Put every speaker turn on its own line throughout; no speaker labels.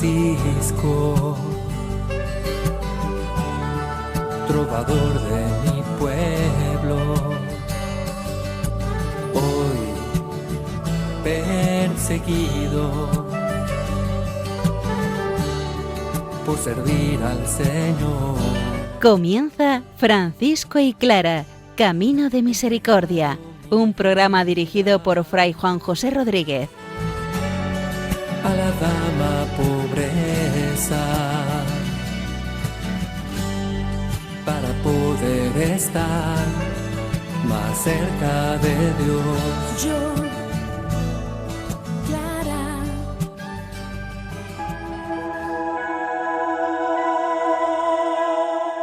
Francisco, trovador de mi pueblo, hoy perseguido por servir al Señor.
Comienza Francisco y Clara, Camino de Misericordia, un programa dirigido por Fray Juan José Rodríguez.
A la dama pobreza, para poder estar más cerca de Dios. Yo, Clara.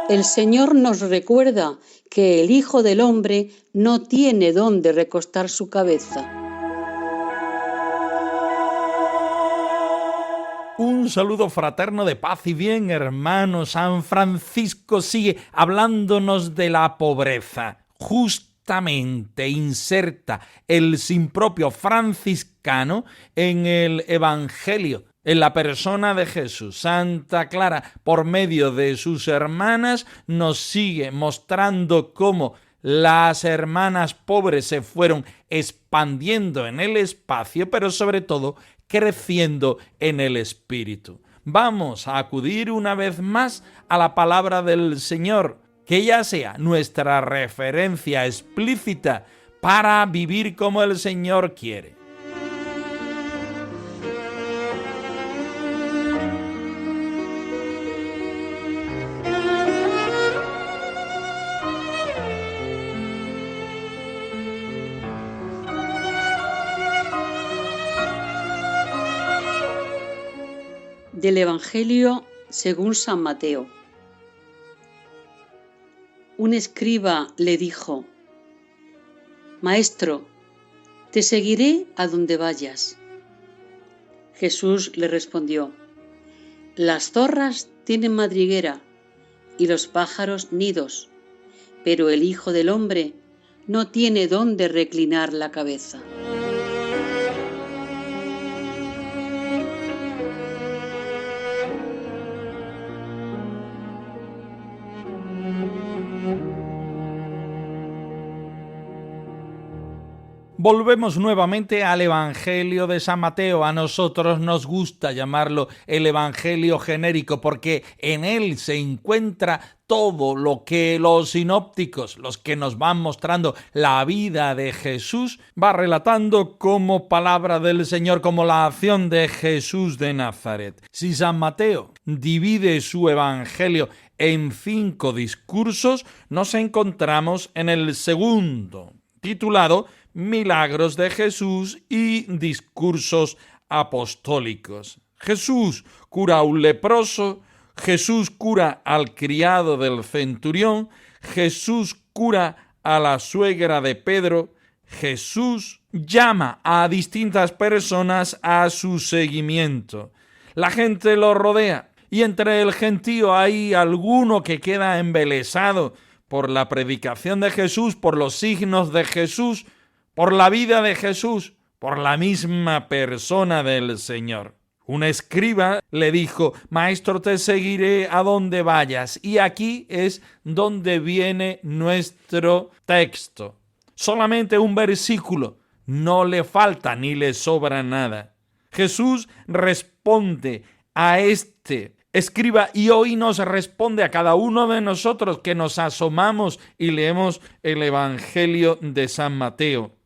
El Señor nos recuerda que el Hijo del Hombre no tiene dónde recostar su cabeza.
Un saludo fraterno de paz y bien, hermanos. San Francisco sigue hablándonos de la pobreza. Justamente inserta el simpropio franciscano en el Evangelio, en la persona de Jesús. Santa Clara, por medio de sus hermanas, nos sigue mostrando cómo las hermanas pobres se fueron expandiendo en el espacio, pero sobre todo creciendo en el espíritu. Vamos a acudir una vez más a la palabra del Señor, que ella sea nuestra referencia explícita para vivir como el Señor quiere.
Del Evangelio según San Mateo. Un escriba le dijo: Maestro, te seguiré a donde vayas. Jesús le respondió: Las zorras tienen madriguera y los pájaros nidos, pero el Hijo del Hombre no tiene dónde reclinar la cabeza.
Volvemos nuevamente al Evangelio de San Mateo. A nosotros nos gusta llamarlo el Evangelio genérico porque en él se encuentra todo lo que los sinópticos, los que nos van mostrando la vida de Jesús, va relatando como palabra del Señor, como la acción de Jesús de Nazaret. Si San Mateo divide su Evangelio en 5 discursos, nos encontramos en el segundo, titulado Milagros de Jesús y discursos apostólicos. Jesús cura a un leproso, Jesús cura al criado del centurión, Jesús cura a la suegra de Pedro, Jesús llama a distintas personas a su seguimiento. La gente lo rodea y entre el gentío hay alguno que queda embelesado por la predicación de Jesús, por los signos de Jesús, por la vida de Jesús, por la misma persona del Señor. Un escriba le dijo: Maestro, te seguiré a donde vayas. Y aquí es donde viene nuestro texto. Solamente un versículo, no le falta ni le sobra nada. Jesús responde a este escriba y hoy nos responde a cada uno de nosotros que nos asomamos y leemos el Evangelio de San Mateo.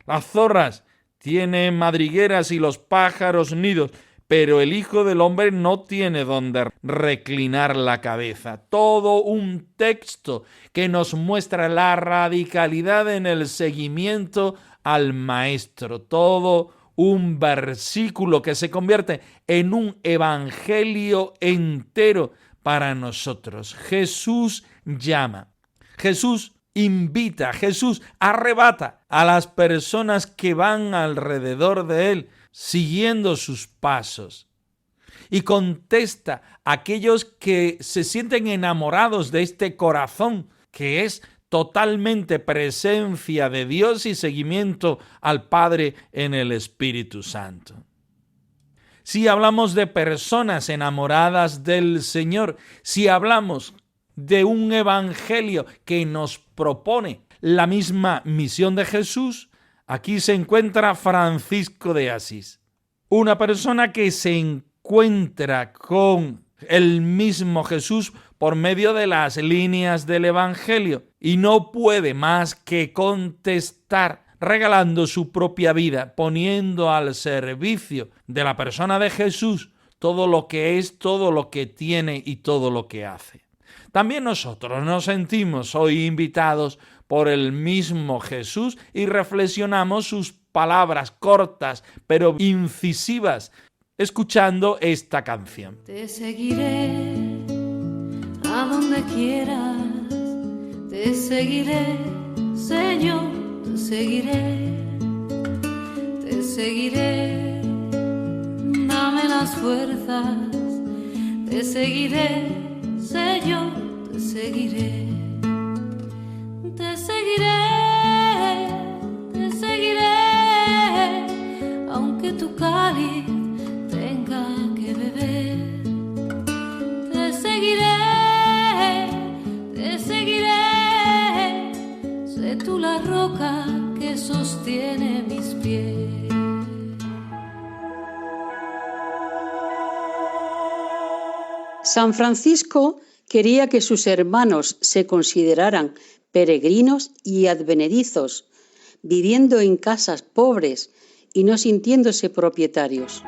Las zorras tienen madrigueras y los pájaros nidos, pero el Hijo del Hombre no tiene donde reclinar la cabeza. Todo un texto que nos muestra la radicalidad en el seguimiento al Maestro. Todo un versículo que se convierte en un evangelio entero para nosotros. Jesús llama, Jesús invita, Jesús arrebata a las personas que van alrededor de él, siguiendo sus pasos. Y contesta a aquellos que se sienten enamorados de este corazón que es totalmente presencia de Dios y seguimiento al Padre en el Espíritu Santo. si hablamos de personas enamoradas del Señor, si hablamos de un evangelio que nos propone la misma misión de Jesús, aquí se encuentra Francisco de Asís, una persona que se encuentra con el mismo Jesús por medio de las líneas del evangelio y no puede más que contestar regalando su propia vida, poniendo al servicio de la persona de Jesús todo lo que es, todo lo que tiene y todo lo que hace. También nosotros nos sentimos hoy invitados por el mismo Jesús y reflexionamos sus palabras cortas pero incisivas, escuchando esta canción.
Te seguiré a donde quieras, te seguiré, Señor, te seguiré, dame las fuerzas, te seguiré, Señor, te seguiré, aunque tu cáliz tenga que beber. Te seguiré, sé tú la roca que sostiene mis pies.
San Francisco quería que sus hermanos se consideraran peregrinos y advenedizos, viviendo en casas pobres y no sintiéndose propietarios.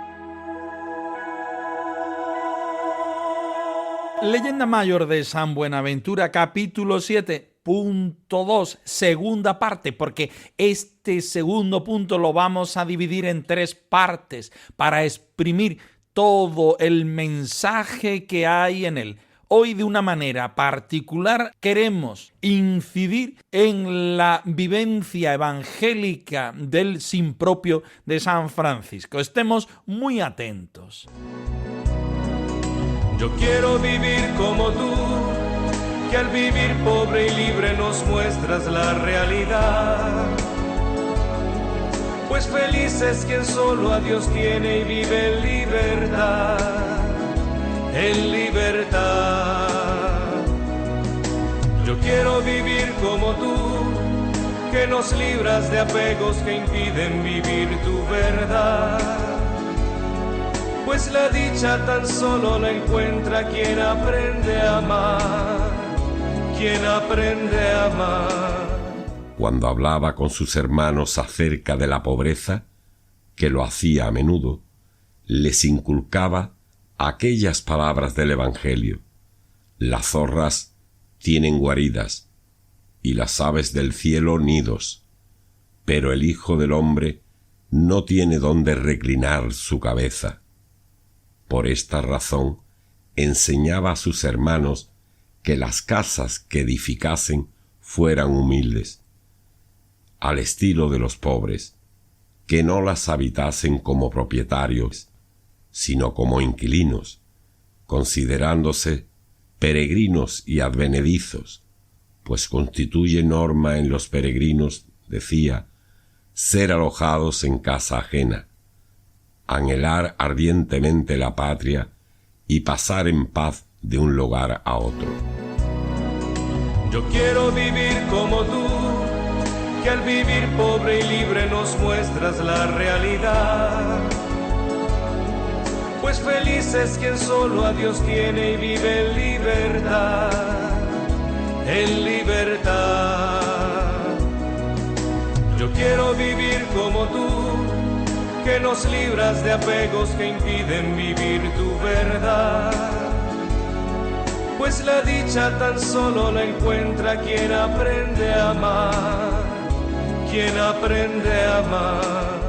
Leyenda mayor de San Buenaventura, capítulo 7.2, segunda parte, porque este segundo punto lo vamos a dividir en 3 partes para exprimir todo el mensaje que hay en él. Hoy, de una manera particular, queremos incidir en la vivencia evangélica del sin propio de San Francisco. Estemos muy atentos.
Yo quiero vivir como tú, que al vivir pobre y libre nos muestras la realidad. Pues feliz es quien solo a Dios tiene y vive en libertad, en libertad. Yo quiero vivir como tú, que nos libras de apegos que impiden vivir tu verdad. Pues la dicha tan solo la encuentra quien aprende a amar, quien aprende a amar.
Cuando hablaba con sus hermanos acerca de la pobreza, que lo hacía a menudo, les inculcaba aquellas palabras del Evangelio: las zorras tienen guaridas y las aves del cielo nidos, pero el Hijo del Hombre no tiene dónde reclinar su cabeza. Por esta razón enseñaba a sus hermanos que las casas que edificasen fueran humildes, al estilo de los pobres, que no las habitasen como propietarios, sino como inquilinos, considerándose peregrinos y advenedizos, pues constituye norma en los peregrinos, decía, ser alojados en casa ajena, anhelar ardientemente la patria y pasar en paz de un lugar a otro.
Yo quiero vivir como tú, que al vivir pobre y libre nos muestras la realidad. Pues feliz es quien solo a Dios tiene y vive en libertad, en libertad. Yo quiero vivir como tú, que nos libras de apegos que impiden vivir tu verdad. Pues la dicha tan solo la encuentra quien aprende a amar, quien aprende a amar.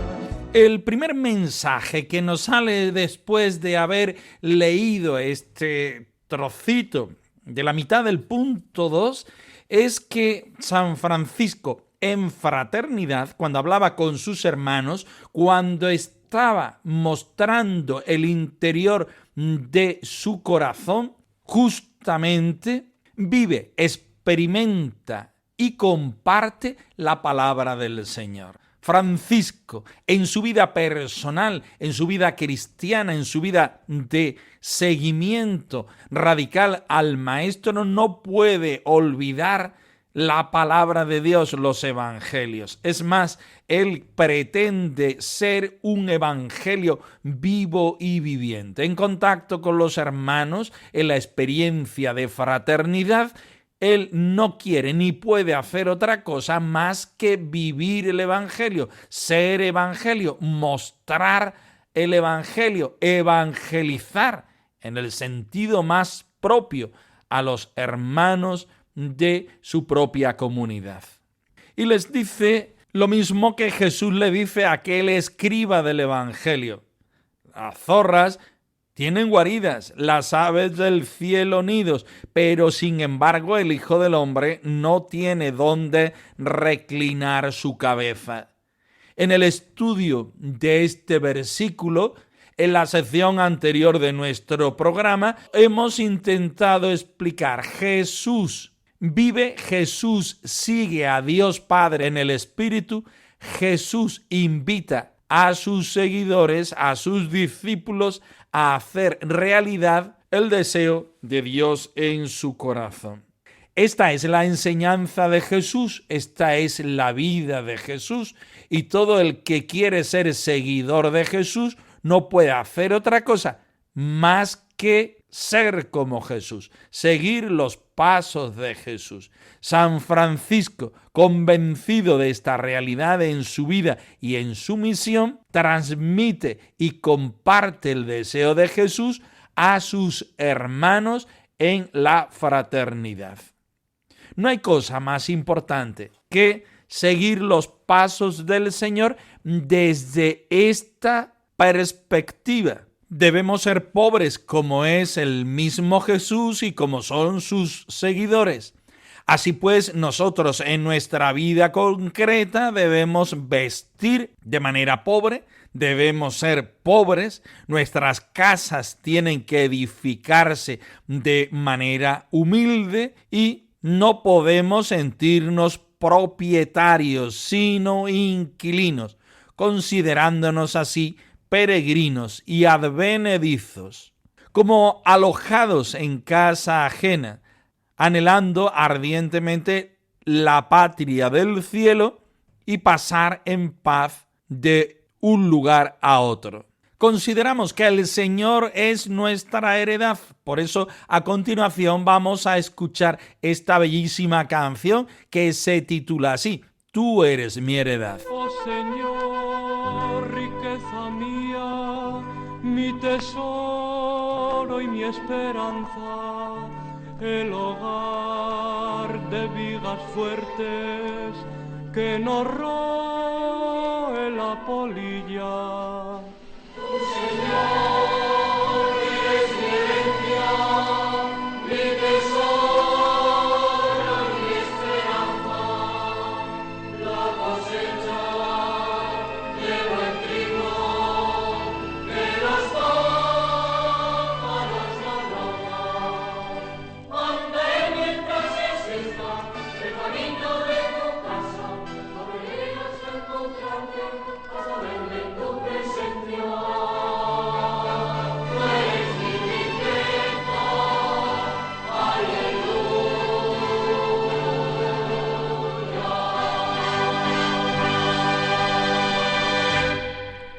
El primer mensaje que nos sale después de haber leído este trocito de la mitad del punto 2 es que San Francisco, en fraternidad, cuando hablaba con sus hermanos, cuando estaba mostrando el interior de su corazón, justamente vive, experimenta y comparte la palabra del Señor. Francisco, en su vida personal, en su vida cristiana, en su vida de seguimiento radical al Maestro, no puede olvidar la palabra de Dios, los evangelios. Es más, él pretende ser un evangelio vivo y viviente, en contacto con los hermanos, en la experiencia de fraternidad. Él no quiere ni puede hacer otra cosa más que vivir el evangelio, ser evangelio, mostrar el evangelio, evangelizar en el sentido más propio a los hermanos de su propia comunidad. Y les dice lo mismo que Jesús le dice a aquel escriba del evangelio. Las zorras tienen guaridas, las aves del cielo nidos, pero sin embargo el Hijo del Hombre no tiene dónde reclinar su cabeza. En el estudio de este versículo, en la sección anterior de nuestro programa, hemos intentado explicar: Jesús vive, Jesús sigue a Dios Padre en el Espíritu, Jesús invita a sus seguidores, a sus discípulos, a hacer realidad el deseo de Dios en su corazón. Esta es la enseñanza de Jesús, esta es la vida de Jesús, y todo el que quiere ser seguidor de Jesús no puede hacer otra cosa más que ser como Jesús, seguir los pasos de Jesús. San Francisco, convencido de esta realidad en su vida y en su misión, transmite y comparte el deseo de Jesús a sus hermanos en la fraternidad. No hay cosa más importante que seguir los pasos del Señor desde esta perspectiva. Debemos ser pobres como es el mismo Jesús y como son sus seguidores. Así pues, nosotros en nuestra vida concreta debemos vestir de manera pobre, debemos ser pobres, nuestras casas tienen que edificarse de manera humilde y no podemos sentirnos propietarios, sino inquilinos, considerándonos así peregrinos y advenedizos, como alojados en casa ajena, anhelando ardientemente la patria del cielo y pasar en paz de un lugar a otro. Consideramos que el Señor es nuestra heredad. Por eso, a continuación vamos a escuchar esta bellísima canción que se titula así: Tú eres mi heredad.
Oh Señor, riqueza mía, mi tesoro y mi esperanza, el hogar de vigas fuertes que no roe la polilla. Señor, eres mi herencia, mi tesoro y mi esperanza, la cosecha de buen trigo que los pájaros no roban. Anda mientras exista el camino de tu casa, podrías encontrarte a saber de tu presencia.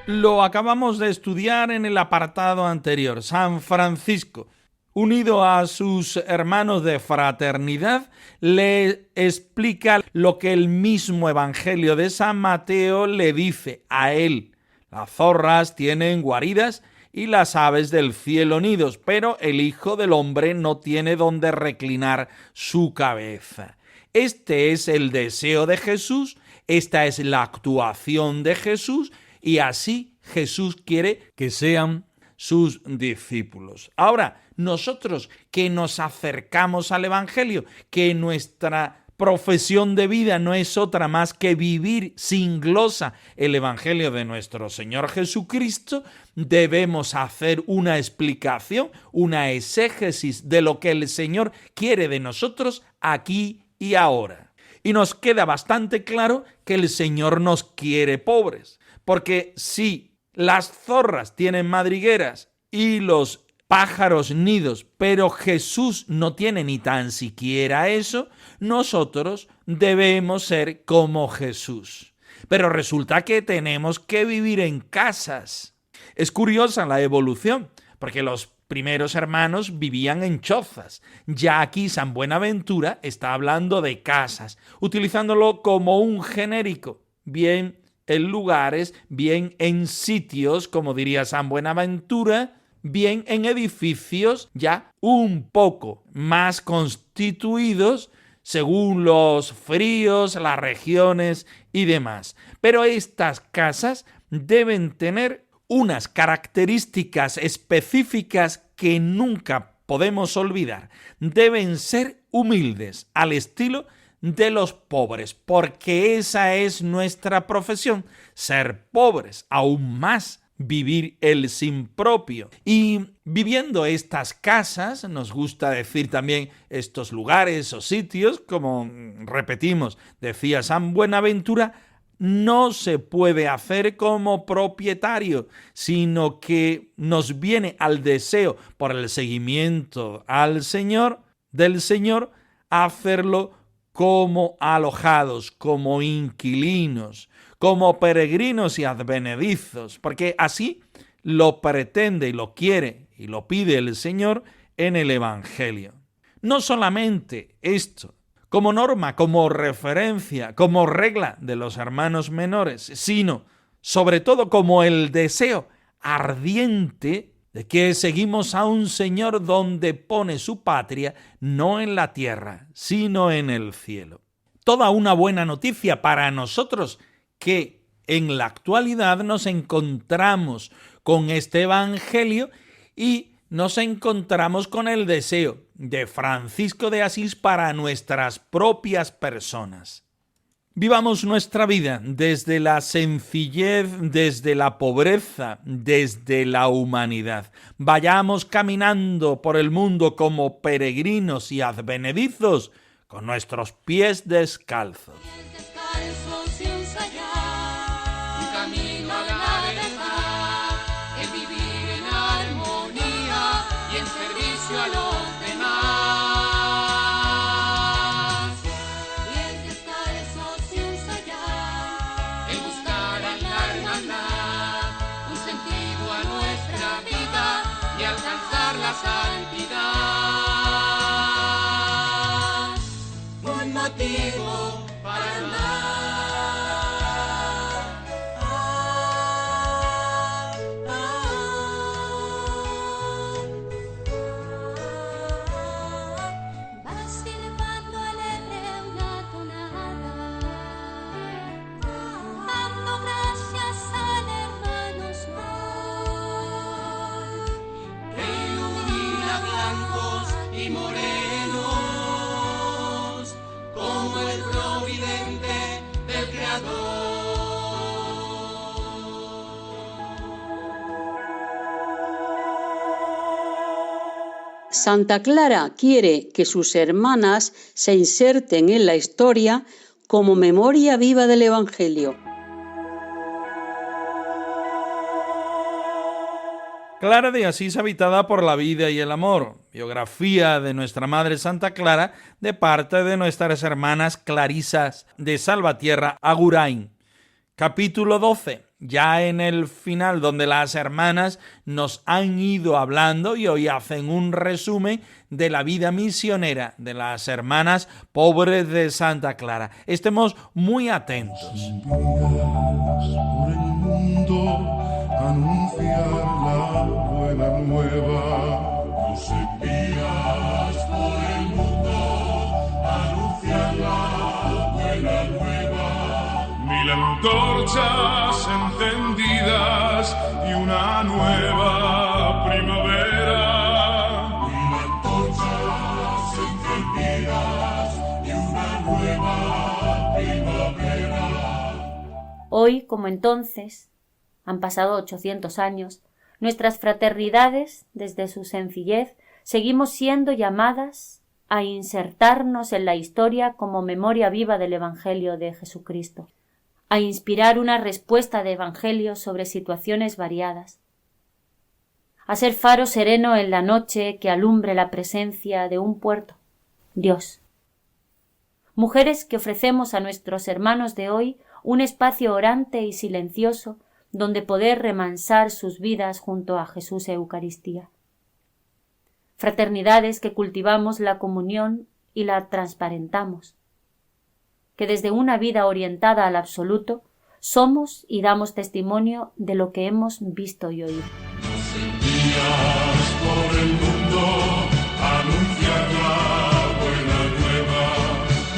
Lo acabamos de estudiar en el apartado anterior. San Francisco, unido a sus hermanos de fraternidad, le explica lo que el mismo Evangelio de San Mateo le dice a él. Las zorras tienen guaridas y las aves del cielo nidos, pero el Hijo del Hombre no tiene donde reclinar su cabeza. Este es el deseo de Jesús, esta es la actuación de Jesús, y así Jesús quiere que sean sus discípulos. Ahora, nosotros que nos acercamos al Evangelio, que nuestra profesión de vida no es otra más que vivir sin glosa el Evangelio de nuestro Señor Jesucristo, debemos hacer una explicación, una exégesis de lo que el Señor quiere de nosotros aquí y ahora. Y nos queda bastante claro que el Señor nos quiere pobres, porque si las zorras tienen madrigueras y los pájaros nidos, pero Jesús no tiene ni tan siquiera eso, nosotros debemos ser como Jesús. Pero resulta que tenemos que vivir en casas. Es curiosa la evolución, porque los primeros hermanos vivían en chozas. Ya aquí San Buenaventura está hablando de casas, utilizándolo como un genérico, bien en lugares, bien en sitios, como diría San Buenaventura, bien en edificios ya un poco más constituidos según los fríos, las regiones y demás. Pero estas casas deben tener unas características específicas que nunca podemos olvidar. Deben ser humildes, al estilo de los pobres, porque esa es nuestra profesión, ser pobres, aún más vivir el sin propio. Y viviendo estas casas, nos gusta decir también estos lugares o sitios, como repetimos, decía San Buenaventura, no se puede hacer como propietario, sino que nos viene al deseo por el seguimiento al Señor, del Señor, hacerlo como alojados, como inquilinos, como peregrinos y advenedizos, porque así lo pretende y lo quiere y lo pide el Señor en el Evangelio. No solamente esto, como norma, como referencia, como regla de los hermanos menores, sino sobre todo como el deseo ardiente de que seguimos a un Señor donde pone su patria no en la tierra, sino en el cielo. Toda una buena noticia para nosotros que en la actualidad nos encontramos con este Evangelio y nos encontramos con el deseo de Francisco de Asís para nuestras propias personas. Vivamos nuestra vida desde la sencillez, desde la pobreza, desde la humanidad. Vayamos caminando por el mundo como peregrinos y advenedizos, con nuestros pies descalzos.
Santa Clara quiere que sus hermanas se inserten en la historia como memoria viva del Evangelio.
Clara de Asís, habitada por la vida y el amor. Biografía de nuestra Madre Santa Clara de parte de nuestras hermanas clarisas de Salvatierra, Agurain. Capítulo 12. Ya en el final, donde las hermanas nos han ido hablando y hoy hacen un resumen de la vida misionera de las hermanas pobres de Santa Clara. Estemos muy atentos.
Por el mundo anunciar la buena nueva. Nos envías por el mundo anunciar la buena nueva. Mil antorchas encendidas y una nueva primavera. Mil antorchas encendidas y una nueva primavera.
Hoy, como entonces, han pasado 800 años, nuestras fraternidades, desde su sencillez, seguimos siendo llamadas a insertarnos en la historia como memoria viva del Evangelio de Jesucristo, a inspirar una respuesta de Evangelio sobre situaciones variadas, a ser faro sereno en la noche que alumbre la presencia de un puerto, Dios. Mujeres que ofrecemos a nuestros hermanos de hoy un espacio orante y silencioso donde poder remansar sus vidas junto a Jesús Eucaristía. Fraternidades que cultivamos la comunión y la transparentamos, que desde una vida orientada al absoluto somos y damos testimonio de lo que hemos visto y oído.
Nos envías por el mundo a anunciar la buena nueva.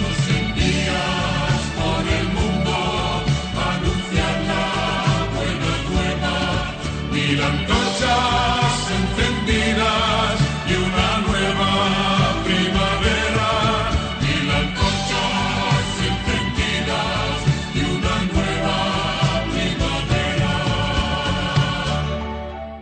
Nos envías por el mundo a anunciar la buena nueva. Mil antorchas encendidas y una nueva primavera. Mil antorchas encendidas y una nueva primavera.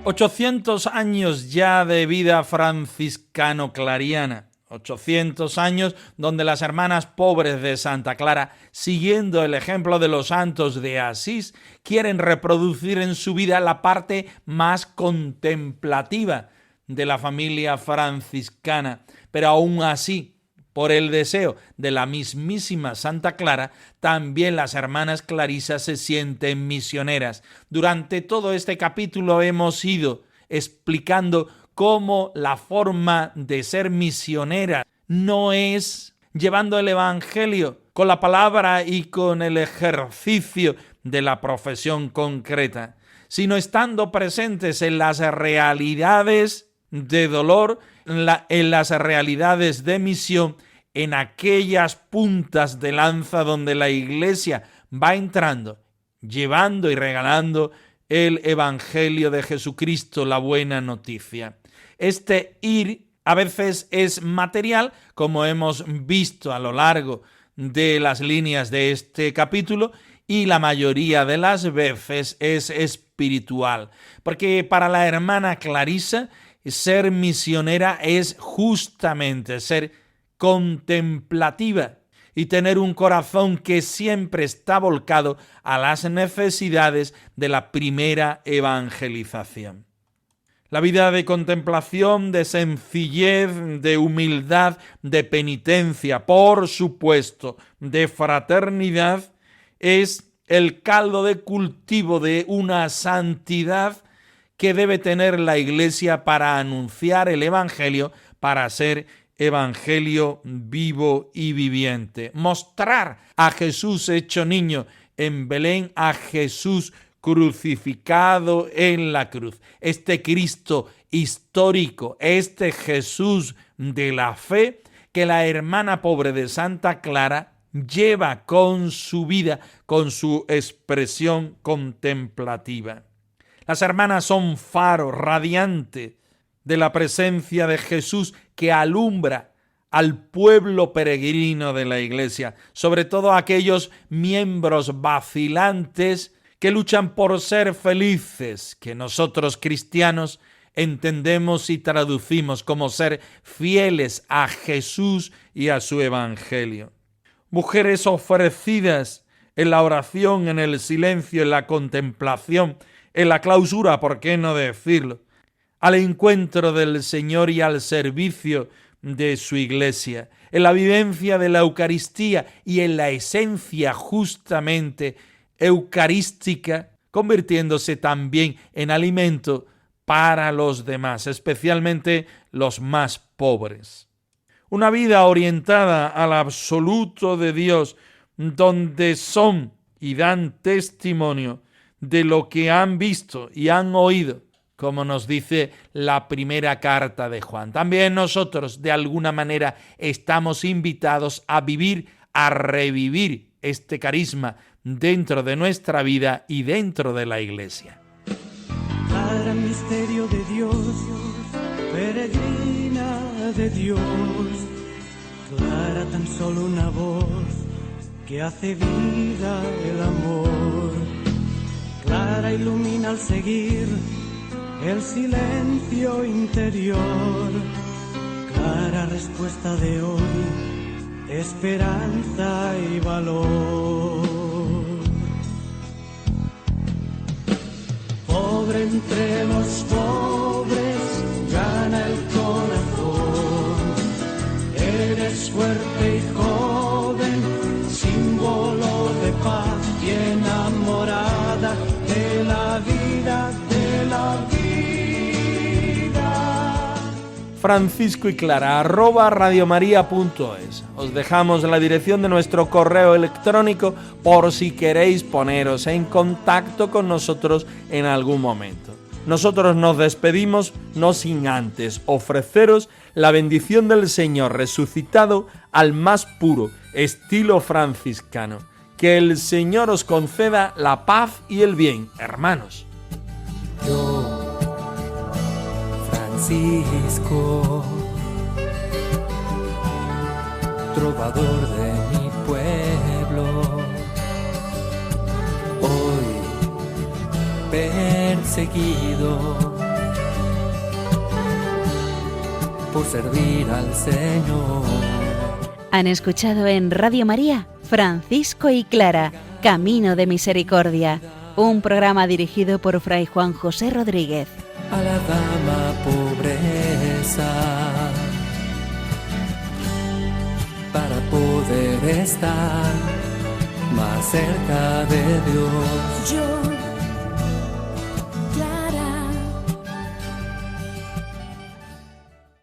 800 años ya de vida franciscano-clariana. 800 años donde las hermanas pobres de Santa Clara, siguiendo el ejemplo de los santos de Asís, quieren reproducir en su vida la parte más contemplativa de la familia franciscana. Pero aún así, por el deseo de la mismísima Santa Clara, también las hermanas clarisas se sienten misioneras. Durante todo este capítulo hemos ido explicando cómo la forma de ser misionera no es llevando el Evangelio con la palabra y con el ejercicio de la profesión concreta, sino estando presentes en las realidades de dolor, en las realidades de misión, en aquellas puntas de lanza donde la Iglesia va entrando, llevando y regalando el Evangelio de Jesucristo, la buena noticia. Este ir a veces es material, como hemos visto a lo largo de las líneas de este capítulo, y la mayoría de las veces es espiritual, porque para la hermana Clarisa ser misionera es justamente ser contemplativa y tener un corazón que siempre está volcado a las necesidades de la primera evangelización. La vida de contemplación, de sencillez, de humildad, de penitencia, por supuesto, de fraternidad, es el caldo de cultivo de una santidad que debe tener la Iglesia para anunciar el Evangelio, para ser Evangelio vivo y viviente. Mostrar a Jesús hecho niño en Belén, a Jesús crucificado en la cruz. Este Cristo histórico, este Jesús de la fe que la hermana pobre de Santa Clara lleva con su vida, con su expresión contemplativa. Las hermanas son faro radiante de la presencia de Jesús que alumbra al pueblo peregrino de la Iglesia, sobre todo a aquellos miembros vacilantes que luchan por ser felices, que nosotros cristianos entendemos y traducimos como ser fieles a Jesús y a su Evangelio. Mujeres ofrecidas en la oración, en el silencio, en la contemplación, en la clausura, ¿por qué no decirlo?, al encuentro del Señor y al servicio de su Iglesia, en la vivencia de la Eucaristía y en la esencia justamente eucarística, convirtiéndose también en alimento para los demás, especialmente los más pobres. Una vida orientada al absoluto de Dios, donde son y dan testimonio de lo que han visto y han oído, como nos dice la primera carta de Juan. También nosotros, de alguna manera, estamos invitados a vivir, a revivir este carisma dentro de nuestra vida y dentro de la Iglesia.
Clara misterio de Dios, peregrina de Dios, clara tan solo una voz que hace vida el amor. Clara ilumina al seguir el silencio interior. Clara respuesta de hoy, esperanza y valor. Pobre entre los pobres, gana el corazón. Eres fuerte y joven, símbolo de paz y enamorada de la vida, de la vida.
Francisco y Clara, @radiomaria.es. Os dejamos la dirección de nuestro correo electrónico por si queréis poneros en contacto con nosotros en algún momento. Nosotros nos despedimos no sin antes ofreceros la bendición del Señor resucitado al más puro estilo franciscano. Que el Señor os conceda la paz y el bien, hermanos.
Yo, Francisco, trovador de mi pueblo, hoy perseguido por servir al Señor.
Han escuchado en Radio María Francisco y Clara, Camino de Misericordia, un programa dirigido por Fray Juan José Rodríguez.
A la dama pobreza, para poder estar más cerca de Dios.
Yo